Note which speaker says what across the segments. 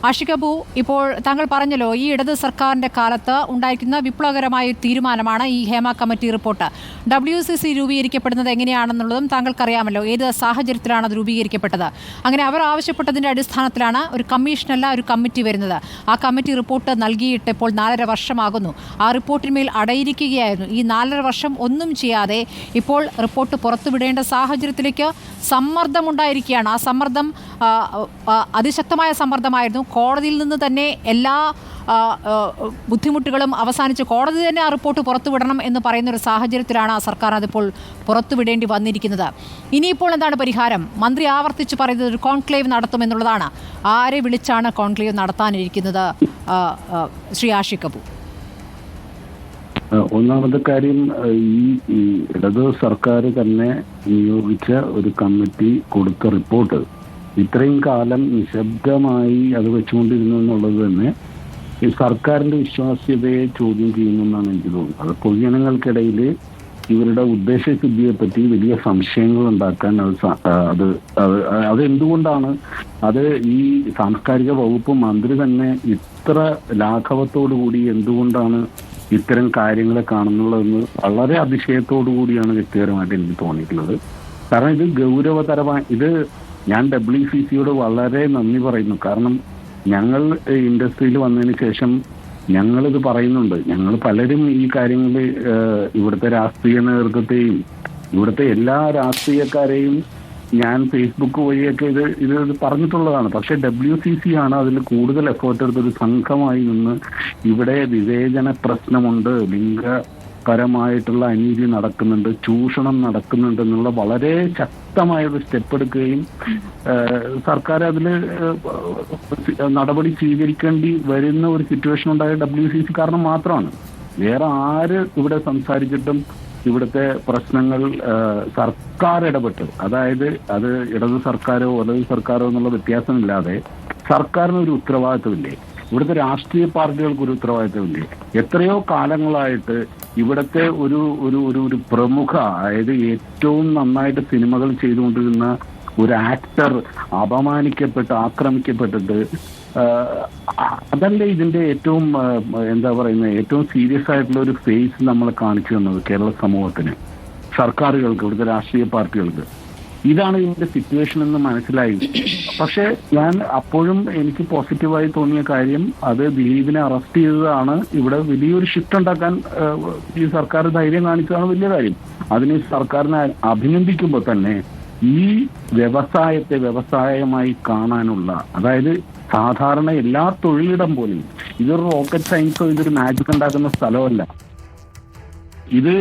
Speaker 1: ആഷിഖ് അബു, ഇപ്പോൾ താങ്കൾ പറഞ്ഞല്ലോ ഈ ഇടത് സർക്കാരിന്റെ കാലത്ത് ഉണ്ടായിരിക്കുന്ന വിപ്ലവകരമായ തീരുമാനമാണ് ഈ ഹേമ കമ്മിറ്റി റിപ്പോർട്ട്. WCC രൂപീകരിക്കപ്പെടുന്നത് എങ്ങനെയാണെന്നുള്ളതും താങ്കൾക്കറിയാമല്ലോ, ഏത് സാഹചര്യത്തിലാണ് അത് രൂപീകരിക്കപ്പെട്ടത്. അങ്ങനെ അവർ ആവശ്യപ്പെട്ടതിന്റെ അടിസ്ഥാനത്തിലാണ് ഒരു കമ്മീഷനല്ല ഒരു കമ്മിറ്റി വരുന്നത്. ആ കമ്മിറ്റി റിപ്പോർട്ട് നൽകിയിട്ട് ഇപ്പോൾ 4.5 വർഷമാകുന്നു. ആ റിപ്പോർട്ടിന്മേൽ അടയിരിക്കുകയായിരുന്നു. ഈ 4.5 വർഷം ഒന്നും ചെയ്യാതെ ഇപ്പോൾ റിപ്പോർട്ട് പുറത്തുവിടേണ്ട സാഹചര്യത്തിലേക്ക് സമ്മർദ്ദമുണ്ടായിരിക്കുകയാണ്. ആ സമ്മർദ്ദം അതിശക്തമായ സമ്മർദ്ദമായിരുന്നു. കോടതിയിൽ നിന്ന് തന്നെ എല്ലാ ബുദ്ധിമുട്ടുകളും അവസാനിച്ച് കോടതി തന്നെ ആ റിപ്പോർട്ട് പുറത്തുവിടണം എന്ന് പറയുന്ന ഒരു സാഹചര്യത്തിലാണ് ആ സർക്കാർ അതിപ്പോൾ പുറത്തുവിടേണ്ടി വന്നിരിക്കുന്നത്. ഇനിയിപ്പോൾ എന്താണ് പരിഹാരം? മന്ത്രി ആവർത്തിച്ച് പറയുന്നത് ഒരു കോൺക്ലേവ് നടത്തുമെന്നുള്ളതാണ്. ആരെ വിളിച്ചാണ് കോൺക്ലേവ് നടത്താനിരിക്കുന്നത് ശ്രീ ആഷിഖ് അബു?
Speaker 2: ഒന്നാമത്തെ കാര്യം, ഈ ഇടത് സർക്കാർ തന്നെ നിയോഗിച്ച ഒരു കമ്മിറ്റി കൊടുത്ത റിപ്പോർട്ട് ഇത്രയും കാലം നിശബ്ദമായി അത് വെച്ചുകൊണ്ടിരുന്നു എന്നുള്ളത് തന്നെ ഈ സർക്കാരിന്റെ വിശ്വാസ്യതയെ ചോദ്യം ചെയ്യുമെന്നാണ് എനിക്ക് തോന്നുന്നത്. അത് പൊതുജനങ്ങൾക്കിടയിൽ ഇവരുടെ ഉദ്ദേശശുദ്ധിയെ പറ്റി വലിയ സംശയങ്ങൾ ഉണ്ടാക്കാൻ അതെന്തുകൊണ്ടാണ് അത് ഈ സാംസ്കാരിക വകുപ്പ് മന്ത്രി തന്നെ ഇത്ര ലാഘവത്തോടു കൂടി എന്തുകൊണ്ടാണ് ഇത്തരം കാര്യങ്ങളെ കാണുന്നുള്ളതെന്ന് വളരെ അതിശയത്തോടു കൂടിയാണ് വ്യക്തിപരമായിട്ട് എനിക്ക് തോന്നിയിട്ടുള്ളത്. കാരണം ഇത് ഗൗരവതരമായ ഞാൻ WCCയോട് വളരെ നന്ദി പറയുന്നു. കാരണം ഞങ്ങൾ ഇൻഡസ്ട്രിയിൽ വന്നതിന് ശേഷം ഞങ്ങളിത് പറയുന്നുണ്ട്. ഞങ്ങൾ പലരും ഈ കാര്യങ്ങളിൽ ഇവിടുത്തെ രാഷ്ട്രീയ നേതൃത്വത്തെയും ഇവിടുത്തെ എല്ലാ രാഷ്ട്രീയക്കാരെയും ഞാൻ ഫേസ്ബുക്ക് വഴിയൊക്കെ ഇത് പറഞ്ഞിട്ടുള്ളതാണ്. പക്ഷെ WCC ആണ് അതിൽ കൂടുതൽ എഫേർട്ട് എടുത്തൊരു സംഘമായി നിന്ന് ഇവിടെ വിവേചന പ്രശ്നമുണ്ട്, ലിംഗപരമായിട്ടുള്ള അനീതി നടക്കുന്നുണ്ട്, ചൂഷണം നടക്കുന്നുണ്ട് എന്നുള്ള വളരെ ശക്തമായൊരു സ്റ്റെപ്പ് എടുക്കുകയും സർക്കാർ അതിൽ നടപടി സ്വീകരിക്കേണ്ടി വരുന്ന ഒരു സിറ്റുവേഷൻ ഉണ്ടായ WCC കാരണം മാത്രമാണ്. വേറെ ആര് ഇവിടെ സംസാരിച്ചിട്ടും ഇവിടുത്തെ പ്രശ്നങ്ങൾ സർക്കാർ ഇടപെട്ട്, അതായത് അത് ഇടത് സർക്കാരോ വലത് സർക്കാരോ എന്നുള്ള വ്യത്യാസമില്ലാതെ സർക്കാരിനൊരു ഉത്തരവാദിത്വമില്ലേ? ഇവിടുത്തെ രാഷ്ട്രീയ പാർട്ടികൾക്ക് ഒരു ഉത്തരവാദിത്വമില്ലേ? എത്രയോ കാലങ്ങളായിട്ട് ഇവിടുത്തെ ഒരു പ്രമുഖ, അതായത് ഏറ്റവും നന്നായിട്ട് സിനിമകൾ ചെയ്തുകൊണ്ടിരുന്ന ഒരു ആക്ടർ അപമാനിക്കപ്പെട്ട് ആക്രമിക്കപ്പെട്ടിട്ട് അതല്ലേ ഇതിന്റെ ഏറ്റവും ഏറ്റവും സീരിയസ് ആയിട്ടുള്ള ഒരു ഫേസ് നമ്മൾ കാണിച്ചു തന്നത് കേരള സമൂഹത്തിന്, സർക്കാരുകൾക്ക്, ഇവിടുത്തെ രാഷ്ട്രീയ പാർട്ടികൾക്ക്. ഇതാണ് ഇതിന്റെ സിറ്റുവേഷൻ എന്ന് മനസ്സിലായി. പക്ഷെ ഞാൻ അപ്പോഴും എനിക്ക് പോസിറ്റീവായി തോന്നിയ കാര്യം അത് ദിലീപിനെ അറസ്റ്റ് ചെയ്തതാണ്. ഇവിടെ വലിയൊരു ഷിഫ്റ്റ് ഉണ്ടാക്കാൻ ഈ സർക്കാർ ധൈര്യം കാണിച്ചതാണ് വലിയ കാര്യം. അതിന് സർക്കാരിനെ അഭിനന്ദിക്കുമ്പോൾ തന്നെ ഈ വ്യവസായത്തെ വ്യവസായമായി കാണാനുള്ള, അതായത് സാധാരണ എല്ലാ തൊഴിലിടം പോലെയും ഇതൊരു റോക്കറ്റ് സയൻസോ ഇതൊരു മാജിക് ഉണ്ടാക്കുന്ന സ്ഥലമല്ല. ഇത്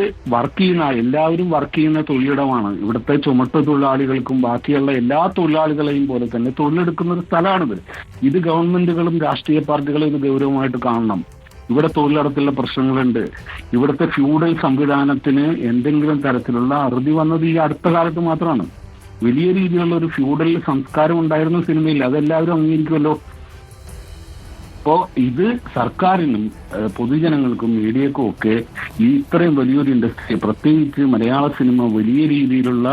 Speaker 2: എല്ലാവരും വർക്ക് ചെയ്യുന്ന തൊഴിലിടമാണ്. ഇവിടുത്തെ ചുമട്ട് തൊഴിലാളികൾക്കും ബാക്കിയുള്ള എല്ലാ തൊഴിലാളികളെയും പോലെ തന്നെ തൊഴിലെടുക്കുന്ന ഒരു സ്ഥലമാണിത്. ഇത് ഗവൺമെന്റുകളും രാഷ്ട്രീയ പാർട്ടികളും ഇത് ഗൗരവമായിട്ട് കാണണം. ഇവിടെ തൊഴിലിടത്തിലുള്ള പ്രശ്നങ്ങളുണ്ട്. ഇവിടുത്തെ ഫ്യൂഡൽ സംവിധാനത്തിന് എന്തെങ്കിലും തരത്തിലുള്ള അറുതി വന്നത് ഈ അടുത്ത കാലത്ത് മാത്രമാണ്. വലിയ രീതിയിലുള്ള ഒരു ഫ്യൂഡൽ സംസ്കാരം ഉണ്ടായിരുന്ന സിനിമയിൽ അതെല്ലാവരും അംഗീകരിക്കുമല്ലോ. അപ്പോൾ ഇത് സർക്കാരിനും പൊതുജനങ്ങൾക്കും മീഡിയക്കും ഒക്കെ ഈ ഇത്രയും വലിയൊരു ഇൻഡസ്ട്രി, പ്രത്യേകിച്ച് മലയാള സിനിമ വലിയ രീതിയിലുള്ള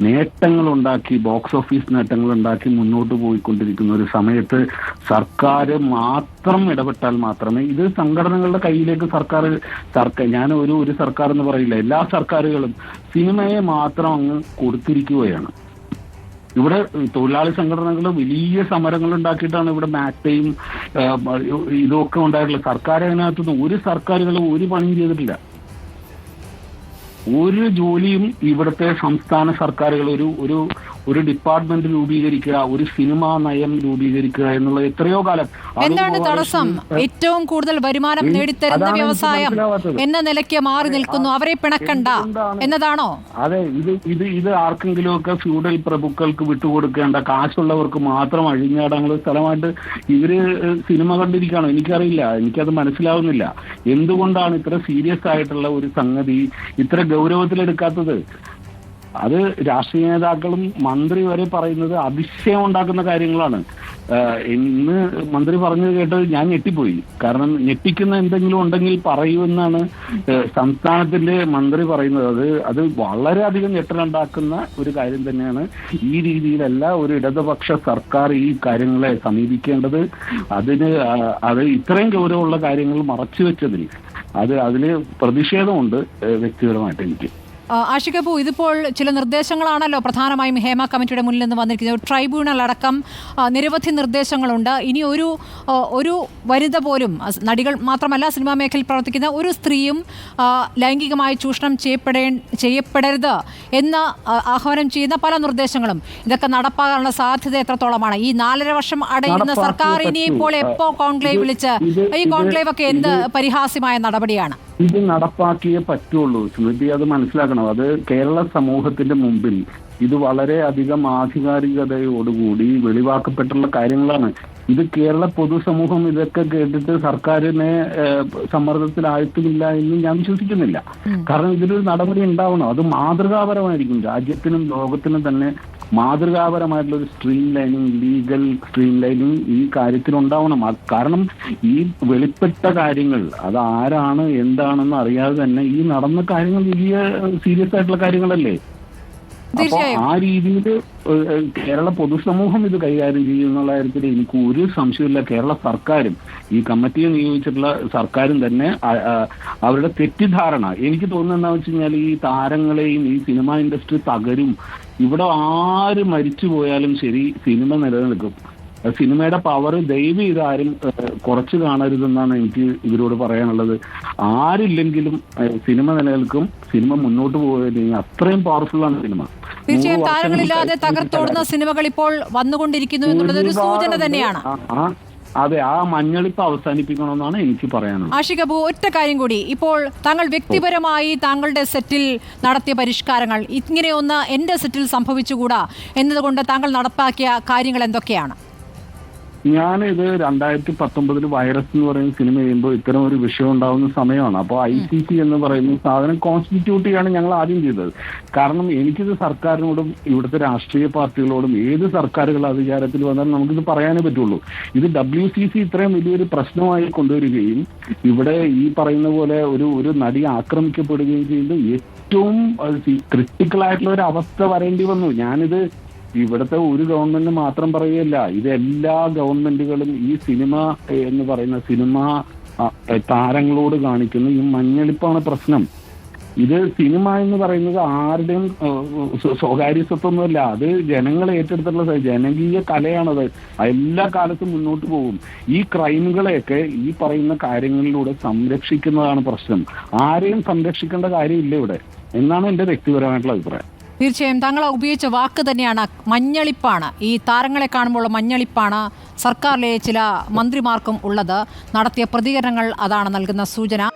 Speaker 2: നേട്ടങ്ങളുണ്ടാക്കി, ബോക്സ് ഓഫീസ് നേട്ടങ്ങളുണ്ടാക്കി മുന്നോട്ട് പോയിക്കൊണ്ടിരിക്കുന്ന ഒരു സമയത്ത് സർക്കാർ മാത്രം ഇടപെട്ടാൽ മാത്രമേ ഇത് സംഘടനകളുടെ കയ്യിലേക്ക് ഞാൻ ഒരു സർക്കാർ എന്ന് പറയില്ല, എല്ലാ സർക്കാരുകളും സിനിമയെ മാത്രം അങ്ങ് കൊടുത്തിരിക്കുകയാണ്. ഇവിടെ തൊഴിലാളി സംഘടനകൾ വലിയ സമരങ്ങൾ ഉണ്ടാക്കിയിട്ടാണ് ഇവിടെ മാക്ടയും ഇതൊക്കെ ഉണ്ടായിട്ടുള്ളത്. സർക്കാർ അതിനകത്തുനിന്ന് ഒരു സർക്കാരുകളും ഒരു പണിയും ചെയ്തിട്ടില്ല. ഒരു ജോലിയും ഇവിടുത്തെ സംസ്ഥാന സർക്കാരുകൾ ഒരു ഡിപ്പാർട്ട്മെന്റ് രൂപീകരിക്കുക, ഒരു സിനിമാ നയം രൂപീകരിക്കുക എന്നുള്ള എത്രയോ കാലം.
Speaker 1: എന്താണ് തടസ്സം? ഏറ്റവും കൂടുതൽ വരുമാനം നേടിത്തരുന്ന വ്യവസായം എന്ന നിലയ്ക്ക് മാറി നിൽക്കുന്നു, അവരെ പിണക്കണ്ട എന്നതാണോ?
Speaker 2: അതെ, ഇത് ആർക്കെങ്കിലുമൊക്കെ ഫ്യൂഡൽ പ്രഭുക്കൾക്ക് വിട്ടുകൊടുക്കേണ്ട, കാശുള്ളവർക്ക് മാത്രം അഴിഞ്ഞാടാനുള്ള സ്ഥലമായിട്ട് ഇവര് സിനിമ കണ്ടിരിക്കുകയാണോ? എനിക്കറിയില്ല, എനിക്കത് മനസ്സിലാവുന്നില്ല. എന്തുകൊണ്ടാണ് ഇത്ര സീരിയസ് ആയിട്ടുള്ള ഒരു സംഗതി ഇത്ര ഗൗരവത്തിലെടുക്കാത്തത്? അത് രാഷ്ട്രീയ നേതാക്കളും മന്ത്രി വരെ പറയുന്നത് അതിശയം ഉണ്ടാക്കുന്ന കാര്യങ്ങളാണ്. ഇന്ന് മന്ത്രി പറഞ്ഞത് കേട്ടത് ഞാൻ ഞെട്ടിപ്പോയി. കാരണം ഞെട്ടിക്കുന്ന എന്തെങ്കിലും ഉണ്ടെങ്കിൽ പറയൂ എന്നാണ് സംസ്ഥാനത്തിന്റെ മന്ത്രി പറയുന്നത്. അത് വളരെയധികം ഞെട്ടലുണ്ടാക്കുന്ന ഒരു കാര്യം തന്നെയാണ്. ഈ രീതിയിലല്ല ഒരു ഇടതുപക്ഷ സർക്കാർ ഈ കാര്യങ്ങളെ സമീപിക്കേണ്ടത്. അത് ഇത്രയും ഗൗരവമുള്ള കാര്യങ്ങൾ മറച്ചു വെച്ചതിൽ അതില് പ്രതിഷേധമുണ്ട് വ്യക്തിപരമായിട്ട് എനിക്ക്.
Speaker 1: ആഷിഖ് അബു, ഇതിപ്പോൾ ചില നിർദ്ദേശങ്ങളാണല്ലോ പ്രധാനമായും ഹേമ കമ്മിറ്റിയുടെ മുന്നിൽ നിന്ന് വന്നിരിക്കുന്നത്. ട്രൈബ്യൂണൽ അടക്കം നിരവധി നിർദ്ദേശങ്ങളുണ്ട്. ഇനി ഒരു വനിത പോലും, നടികൾ മാത്രമല്ല സിനിമാ മേഖലയിൽ പ്രവർത്തിക്കുന്ന ഒരു സ്ത്രീയും ലൈംഗികമായി ചൂഷണം ചെയ്യപ്പെടരുത് എന്ന് ആഹ്വാനം ചെയ്യുന്ന പല നിർദ്ദേശങ്ങളും. ഇതൊക്കെ നടപ്പാകാനുള്ള സാധ്യത എത്രത്തോളമാണ്? ഈ 4.5 വർഷം അടയുന്ന സർക്കാർ ഇനിയിപ്പോൾ എപ്പോ കോൺക്ലേവ് വിളിച്ച് ഈ കോൺക്ലേവ് ഒക്കെ എന്ത് പരിഹാസ്യമായ നടപടിയാണ്?
Speaker 2: ഇത് നടപ്പാക്കിയേ പറ്റുള്ളൂ സ്മൃതി, അത് മനസ്സിലാക്കണം. അത് കേരള സമൂഹത്തിന്റെ മുമ്പിൽ ഇത് വളരെ അധികം ആധികാരികതയോടുകൂടി വെളിവാക്കപ്പെട്ടുള്ള കാര്യങ്ങളാണ്. ഇത് കേരള പൊതുസമൂഹം ഇതൊക്കെ കേട്ടിട്ട് സർക്കാരിനെ സമ്മർദ്ദത്തിലാഴ്ത്തുമില്ല എന്ന് ഞാൻ വിശ്വസിക്കുന്നില്ല. കാരണം ഇതിലൊരു നടപടി ഉണ്ടാവണം. അത് മാതൃകാപരമായിരിക്കും. രാജ്യത്തിനും ലോകത്തിനും തന്നെ മാതൃകാപരമായിട്ടുള്ള ഒരു stream lining, legal stream lining ഈ കാര്യത്തിൽ ഉണ്ടാവണം. കാരണം ഈ വെളിപ്പെട്ട കാര്യങ്ങൾ അത് ആരാണ് എന്താണെന്ന് അറിയാതെ തന്നെ ഈ നടന്ന കാര്യങ്ങൾ വലിയ സീരിയസ് ആയിട്ടുള്ള കാര്യങ്ങളല്ലേ. അപ്പൊ ആ രീതിയിൽ കേരള പൊതുസമൂഹം ഇത് കൈകാര്യം ചെയ്യുന്നുള്ള കാര്യത്തിൽ എനിക്ക് ഒരു സംശയമില്ല. കേരള സർക്കാരും ഈ കമ്മിറ്റിയെ നിയോഗിച്ചിട്ടുള്ള സർക്കാരും തന്നെ അവരുടെ തെറ്റിദ്ധാരണ, എനിക്ക് തോന്നുന്നത് എന്താണെന്ന് വെച്ച് കഴിഞ്ഞാൽ ഈ താരങ്ങളെയും ഈ സിനിമ ഇൻഡസ്ട്രി തകരും, ഇവിടെ ആര് മരിച്ചു പോയാലും ശരി സിനിമ നിലനിൽക്കും, സിനിമയുടെ പവർ ദയവ് ചെയ്ത് ആരും കുറച്ച് കാണരുതെന്നാണ് എനിക്ക് ഇവരോട് പറയാനുള്ളത്. ആരില്ലെങ്കിലും സിനിമ നിലനിൽക്കും, സിനിമ മുന്നോട്ട് പോവുകയും അത്രയും പവർഫുൾ ആണ് സിനിമ.
Speaker 1: തീർച്ചയായും താരങ്ങളില്ലാതെ തകർത്തോടുന്ന സിനിമകൾ ഇപ്പോൾ വന്നുകൊണ്ടിരിക്കുന്നു എന്നുള്ളത് ഒരു സൂചന തന്നെയാണ്.
Speaker 2: അതെ, ആ മഞ്ഞളിപ്പ് അവസാനിപ്പിക്കണമെന്നാണ് എനിക്ക് പറയാനുള്ളത്.
Speaker 1: ആഷിഖ് അബു, ഒറ്റ കാര്യം കൂടി, ഇപ്പോൾ താങ്കൾ വ്യക്തിപരമായി താങ്കളുടെ സെറ്റിൽ നടത്തിയ പരിഷ്കാരങ്ങൾ, ഇങ്ങനെയൊന്ന് എന്റെ സെറ്റിൽ സംഭവിച്ചുകൂടാ എന്നതുകൊണ്ട് താങ്കൾ നടപ്പാക്കിയ കാര്യങ്ങൾ എന്തൊക്കെയാണ്?
Speaker 2: ഞാനിത് 2019 വൈറസ് എന്ന് പറയുന്ന സിനിമ ചെയ്യുമ്പോൾ ഇത്തരം ഒരു വിഷയം ഉണ്ടാകുന്ന സമയമാണ്. അപ്പോൾ ICC എന്ന് പറയുന്ന സാധനം കോൺസ്റ്റിറ്റ്യൂട്ട് ചെയ്യാണ് ഞങ്ങൾ ആദ്യം ചെയ്തത്. കാരണം എനിക്കിത് സർക്കാരിനോടും ഇവിടുത്തെ രാഷ്ട്രീയ പാർട്ടികളോടും ഏത് സർക്കാരുകൾ അധികാരത്തിൽ വന്നാലും നമുക്കിത് പറയാനേ പറ്റുള്ളൂ. ഇത് WCC ഇത്രയും വലിയൊരു പ്രശ്നമായി കൊണ്ടുവരികയും ഇവിടെ ഈ പറയുന്ന പോലെ ഒരു നടി ആക്രമിക്കപ്പെടുകയും ചെയ്യുന്നത് ഏറ്റവും ക്രിട്ടിക്കൽ ആയിട്ടുള്ള ഒരു അവസ്ഥ വരേണ്ടി വന്നു. ഞാനിത് ഇവിടുത്തെ ഒരു ഗവൺമെന്റ് മാത്രം പറയുകയല്ല, ഇത് എല്ലാ ഗവൺമെന്റുകളും ഈ സിനിമ എന്ന് പറയുന്ന സിനിമ താരങ്ങളോട് കാണിക്കുന്ന ഈ മഞ്ഞളിപ്പാണ് പ്രശ്നം. ഇത് സിനിമ എന്ന് പറയുന്നത് ആരുടെയും സ്വകാര്യ സ്വത്തൊന്നുമല്ല, അത് ജനങ്ങൾ ഏറ്റെടുത്തിട്ടുള്ള ജനകീയ കലയാണത്. എല്ലാ കാലത്തും മുന്നോട്ട് പോകും. ഈ ക്രൈമുകളെയൊക്കെ ഈ പറയുന്ന കാര്യങ്ങളിലൂടെ സംരക്ഷിക്കുന്നതാണ് പ്രശ്നം. ആരെയും സംരക്ഷിക്കേണ്ട കാര്യമില്ല ഇവിടെ എന്നാണ് എൻ്റെ വ്യക്തിപരമായിട്ടുള്ള അഭിപ്രായം.
Speaker 1: തീർച്ചയായും താങ്കൾ ഉപയോഗിച്ച വാക്ക് തന്നെയാണ് മഞ്ഞളിപ്പാണ്. ഈ താരങ്ങളെ കാണുമ്പോൾ മഞ്ഞളിപ്പാണ് സർക്കാരിലെ ചില മന്ത്രിമാർക്കും ഉള്ളത്. നടത്തിയ പ്രതികരണങ്ങൾ അതാണ് നൽകുന്ന സൂചന.